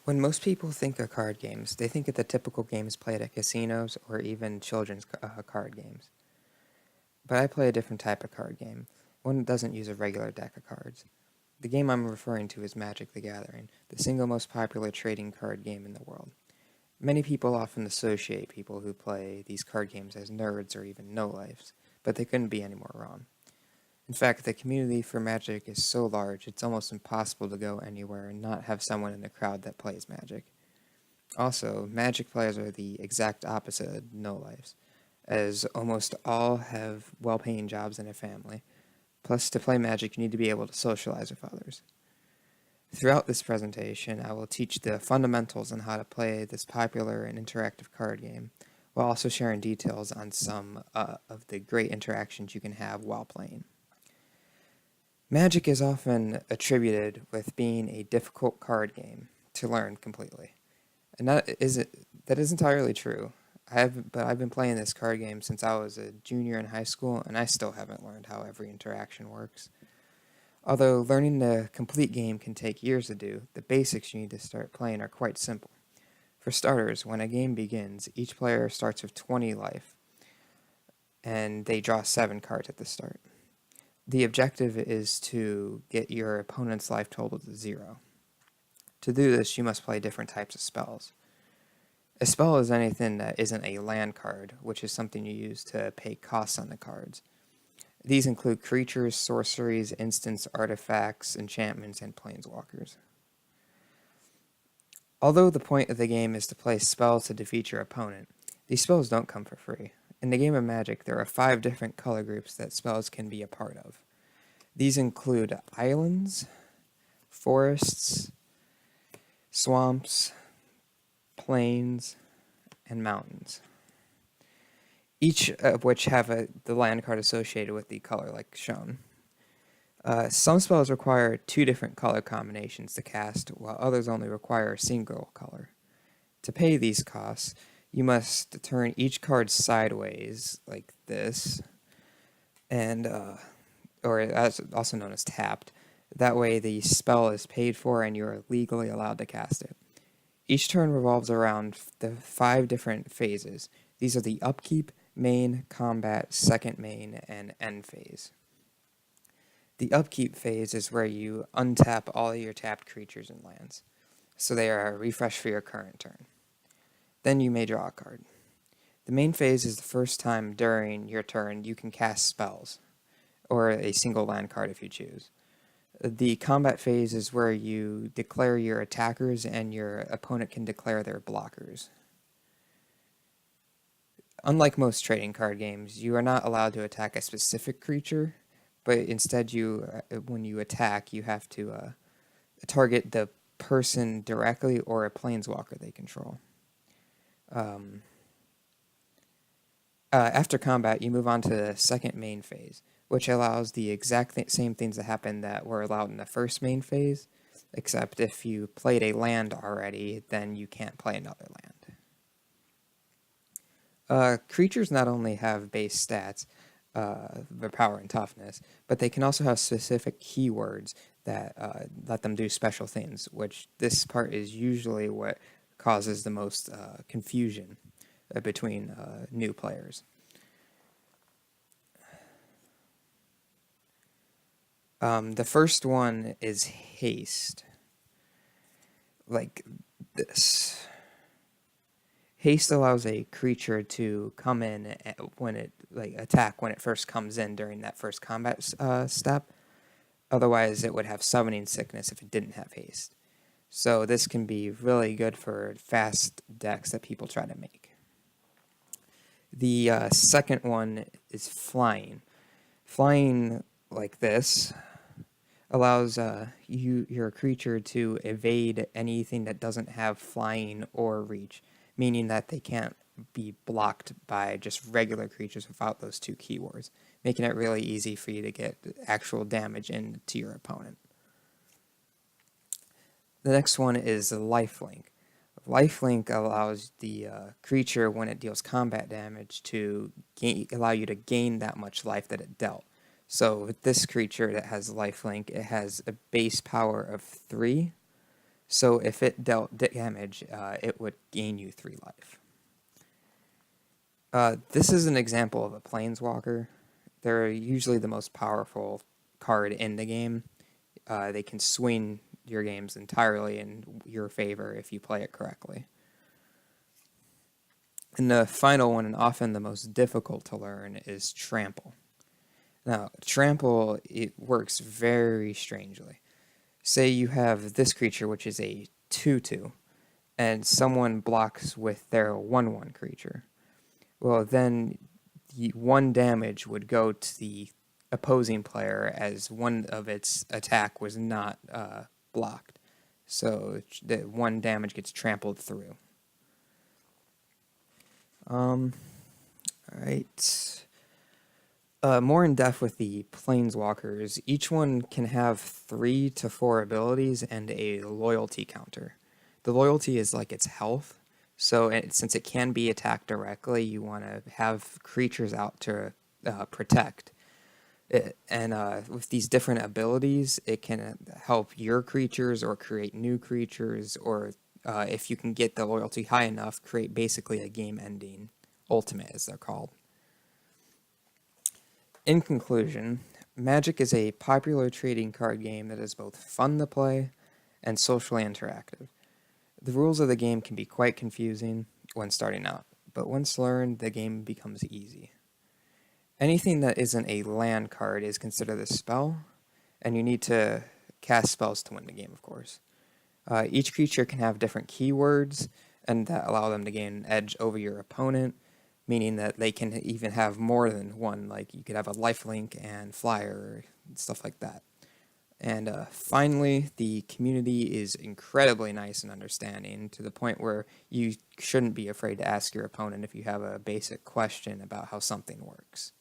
When most people think of card games, they think of the typical games played at casinos or even children's card games. But I play a different type of card game, one that doesn't use a regular deck of cards. The game I'm referring to is Magic the Gathering, the single most popular trading card game in the world. Many people often associate people who play these card games as nerds or even no-lifes, but they couldn't be any more wrong. In fact, the community for Magic is so large it's almost impossible to go anywhere and not have someone in the crowd that plays Magic. Also, Magic players are the exact opposite of no-lifes, as almost all have well-paying jobs and a family. Plus, to play Magic, you need to be able to socialize with others. Throughout this presentation, I will teach the fundamentals on how to play this popular and interactive card game, while also sharing details on some of the great interactions you can have while playing. Magic is often attributed with being a difficult card game to learn completely. And that is entirely true. I've been playing this card game since I was a junior in high school, and I still haven't learned how every interaction works. Although learning the complete game can take years to do, the basics you need to start playing are quite simple. For starters, when a game begins, each player starts with 20 life, and they draw 7 cards at the start. The objective is to get your opponent's life total to 0. To do this, you must play different types of spells. A spell is anything that isn't a land card, which is something you use to pay costs on the cards. These include creatures, sorceries, instants, artifacts, enchantments, and planeswalkers. Although the point of the game is to play spells to defeat your opponent, these spells don't come for free. In the game of Magic, there are 5 different color groups that spells can be a part of. These include islands, forests, swamps, plains, and mountains, each of which have the land card associated with the color like shown. Some spells require 2 different color combinations to cast, while others only require a single color. To pay these costs, you must turn each card sideways, like this, and or as also known as tapped. That way the spell is paid for and you are legally allowed to cast it. Each turn revolves around the 5 different phases. These are the upkeep, main, combat, second main, and end phase. The upkeep phase is where you untap all of your tapped creatures and lands, so they are refreshed for your current turn. Then you may draw a card. The main phase is the first time during your turn you can cast spells, or a single land card if you choose. The combat phase is where you declare your attackers and your opponent can declare their blockers. Unlike most trading card games, you are not allowed to attack a specific creature, but instead when you attack, you have to target the person directly or a planeswalker they control. After combat, you move on to the second main phase, which allows the exact same things to happen that were allowed in the first main phase, except if you played a land already, then you can't play another land. Creatures not only have base stats, their power and toughness, but they can also have specific keywords that let them do special things, which this part is usually what causes the most confusion between new players. The first one is haste, like this. Haste allows a creature to come in when it attack when it first comes in during that first combat step. Otherwise, it would have summoning sickness if it didn't have haste. So this can be really good for fast decks that people try to make. The second one is flying. Flying like this allows your creature to evade anything that doesn't have flying or reach, meaning that they can't be blocked by just regular creatures without those 2 keywords, making it really easy for you to get actual damage into your opponent. The next one is lifelink. Lifelink allows the creature, when it deals combat damage, to allow you to gain that much life that it dealt. So with this creature that has lifelink, it has a base power of 3. So if it dealt damage, it would gain you 3 life. This is an example of a Planeswalker. They're usually the most powerful card in the game. They can swing your games entirely in your favor if you play it correctly. And the final one, and often the most difficult to learn, is Trample. Now, Trample, it works very strangely. Say you have this creature, which is a 2/2, and someone blocks with their 1/1 creature. Well, then the 1 damage would go to the opposing player as one of its attack was not blocked. So the 1 damage gets trampled through. Alright. More in depth with the Planeswalkers, each one can have 3 to 4 abilities and a loyalty counter. The loyalty is like its health, so since it can be attacked directly, you want to have creatures out to protect. With these different abilities, it can help your creatures or create new creatures, or if you can get the loyalty high enough, create basically a game-ending ultimate, as they're called. In conclusion, Magic is a popular trading card game that is both fun to play and socially interactive. The rules of the game can be quite confusing when starting out, but once learned, the game becomes easy. Anything that isn't a land card is considered a spell, and you need to cast spells to win the game, of course. Each creature can have different keywords, and that allow them to gain an edge over your opponent, meaning that they can even have more than one, like you could have a lifelink and flyer, and stuff like that. And finally, the community is incredibly nice and understanding, to the point where you shouldn't be afraid to ask your opponent if you have a basic question about how something works.